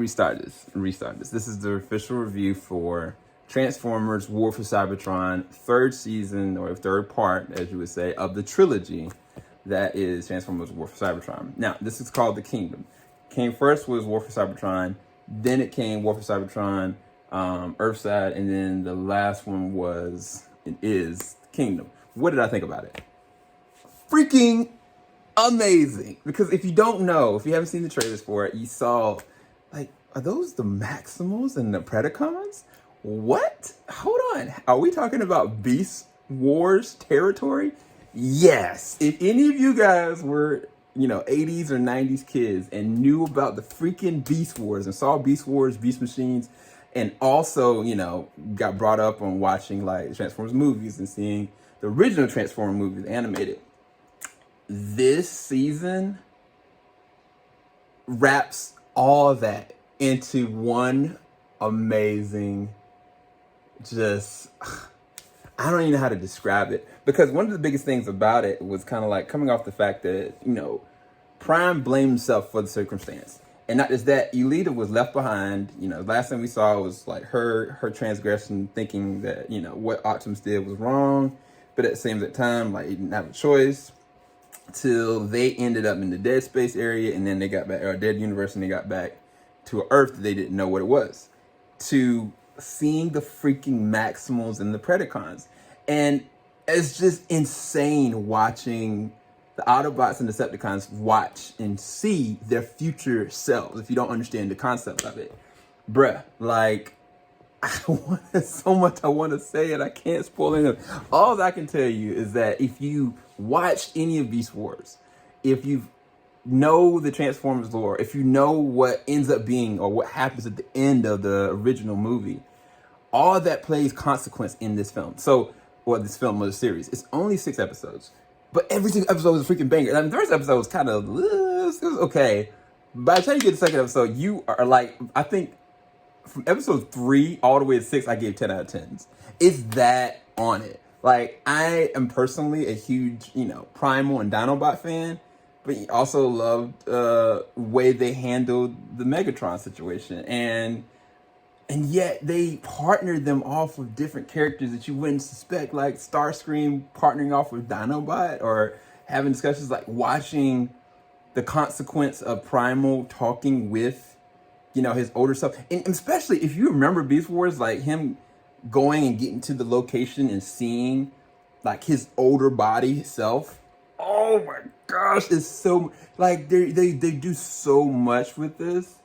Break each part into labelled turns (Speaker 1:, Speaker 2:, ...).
Speaker 1: Restart this. This is the official review for Transformers War for Cybertron, third season, or third part, as you would say, of the trilogy that is Transformers War for Cybertron. Now, this is called The Kingdom. Came first was War for Cybertron, then it came War for Cybertron, Earthside, and then the last one is Kingdom. What did I think about it? Freaking amazing! Because if you don't know, if you haven't seen the trailers for it, you saw, like, are those the Maximals and the Predacons? What? Hold on. Are we talking about Beast Wars territory? Yes. If any of you guys were, 80s or 90s kids and knew about the freaking Beast Wars and saw Beast Wars, Beast Machines, and also, got brought up on watching like Transformers movies and seeing the original Transformers movies animated, this season wraps all that into one amazing, I don't even know how to describe it, because one of the biggest things about it was kind of like coming off the fact that, Prime blamed himself for the circumstance. And not just that, Elita was left behind. The last thing we saw was like her transgression, thinking that, what Optimus did was wrong. But at the same time, like, he didn't have a choice, till they ended up in the dead space area, and then they got back, or dead universe, and they got back to an Earth that they didn't know what it was. To seeing the freaking Maximals and the Predacons. And it's just insane watching the Autobots and Decepticons watch and see their future selves if you don't understand the concept of it. Bruh, like, so much I want to say, and I can't spoil anything. All I can tell you is that if you watch any of Beast Wars, if you know the Transformers lore, if you know what ends up being or what happens at the end of the original movie, all of that plays consequence in this film. This film or the series. It's only 6 episodes, but every single episode is a freaking banger. And the first episode was kind of, it was okay. By the time you get to the second episode, you are like, I think from episode 3 all the way to 6, I gave 10 out of 10s. It's that on it. Like, I am personally a huge, Primal and Dinobot fan, but also loved the way they handled the Megatron situation. And yet they partnered them off with different characters that you wouldn't suspect, like Starscream partnering off with Dinobot, or having discussions like watching the consequence of Primal talking with, his older self. And especially if you remember Beast Wars, like him going and getting to the location and seeing like his older body self. Oh my gosh, it's so, like, they do so much with this.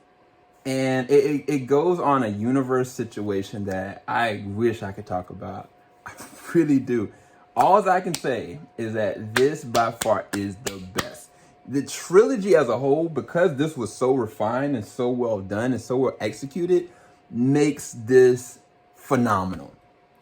Speaker 1: And it goes on a universe situation that I wish I could talk about. I really do. All I can say is that this by far is the best. The trilogy as a whole, because this was so refined and so well done and so well executed, makes this phenomenal.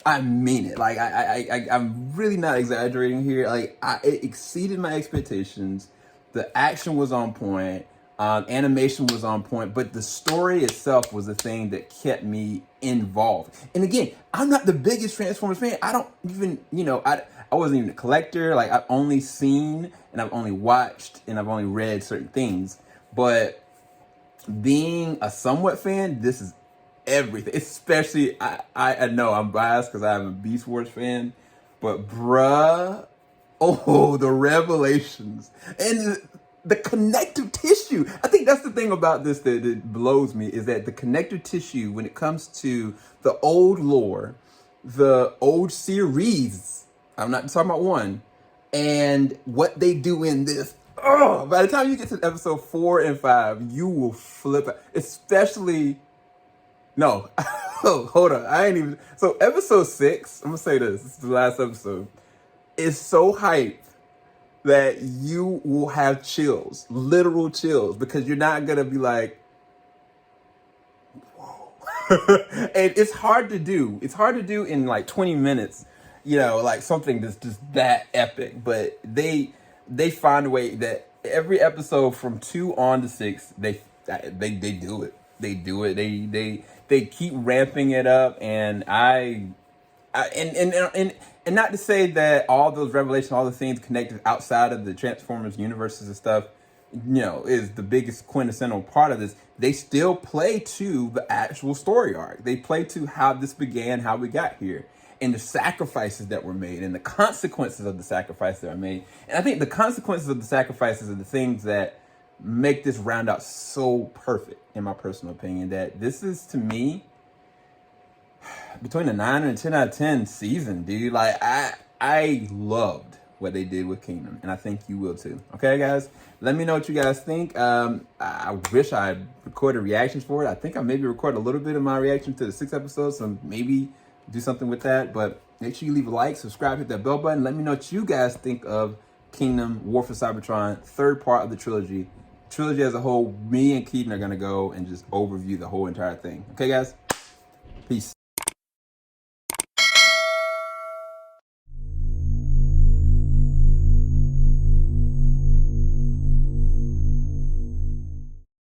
Speaker 1: I mean it. Like, I'm really not exaggerating here. Like, it exceeded my expectations. The action was on point. Animation was on point, but the story itself was the thing that kept me involved. And again, I'm not the biggest Transformers fan. I don't even, I wasn't even a collector. Like, I've only seen and I've only watched and I've only read certain things. But being a somewhat fan, this is everything. Especially, I know I'm biased because I'm a Beast Wars fan, but bruh, the revelations and the connective tissue. I think that's the thing about this that blows me, is that the connective tissue, when it comes to the old lore, the old series, I'm not talking about one, and what they do in this. By the time you get to episode 4 and 5, you will flip out. Especially, no, hold on. So episode 6, I'm gonna say this is the last episode, is so hyped that you will have chills, literal chills, because you're not gonna be like, whoa. And it's hard to do. It's hard to do in like 20 minutes, like something that's just that epic. But they find a way that every episode from 2 on to 6, they do it. They do it. They keep ramping it up, and and not to say that all those revelations, all the things connected outside of the Transformers universes and stuff, is the biggest quintessential part of this, they still play to the actual story arc. They play to how this began, how we got here, and the sacrifices that were made, and the consequences of the sacrifices that were made. And I think the consequences of the sacrifices are the things that make this round out so perfect, in my personal opinion, that this is, to me, between a 9 and a 10 out of 10 season, dude. Like, I loved what they did with Kingdom, and I think you will too. Okay, guys, let me know what you guys think. I wish I recorded reactions for it. I think I maybe recorded a little bit of my reaction to the 6 episodes, so maybe do something with that. But make sure you leave a like, subscribe, hit that bell button. Let me know what you guys think of Kingdom, War for Cybertron, third part of the trilogy. Trilogy as a whole, me and Keaton are gonna go and just overview the whole entire thing. Okay, guys, peace.